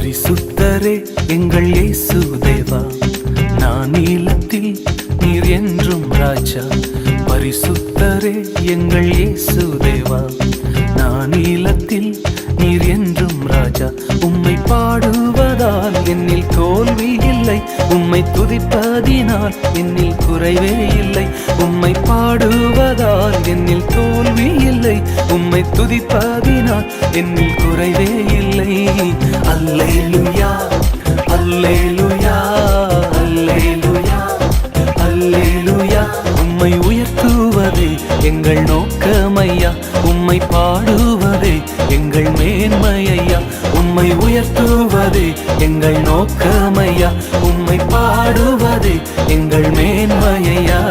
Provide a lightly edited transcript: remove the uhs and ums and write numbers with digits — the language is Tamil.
பரிசுத்தரே எங்கள் இயேசு தேவா, நான் நீலத்தில் நீர் என்றும் ராஜா. பரிசுத்தரே எங்கள் இயேசு தேவா, நான் நீலத்தில் நீர் என்றும் ராஜா. உம்மை பாடுவதால் என்னில் தோல்வி இல்லை, உம்மை துதிப்பதினால் என்னில் குறைவே இல்லை. உம்மை பாடுவதால் என்னில் தோல்வி இல்லை, உம்மை துதிப்பதினால் என்னில் குறைவே இல்லை. அல்லேலூயா அல்லேலூயா அல்லேலூயா அல்லேலூயா. உம்மை உயர்த்துவதே எங்கள் நோக்கமையா, உம்மை பாடுவதே எங்கள் மேன்மையா. உம்மை உயர்த்துவதே எங்கள் நோக்கமையா, உம்மை பாடுவதே எங்கள் மேன்மையா.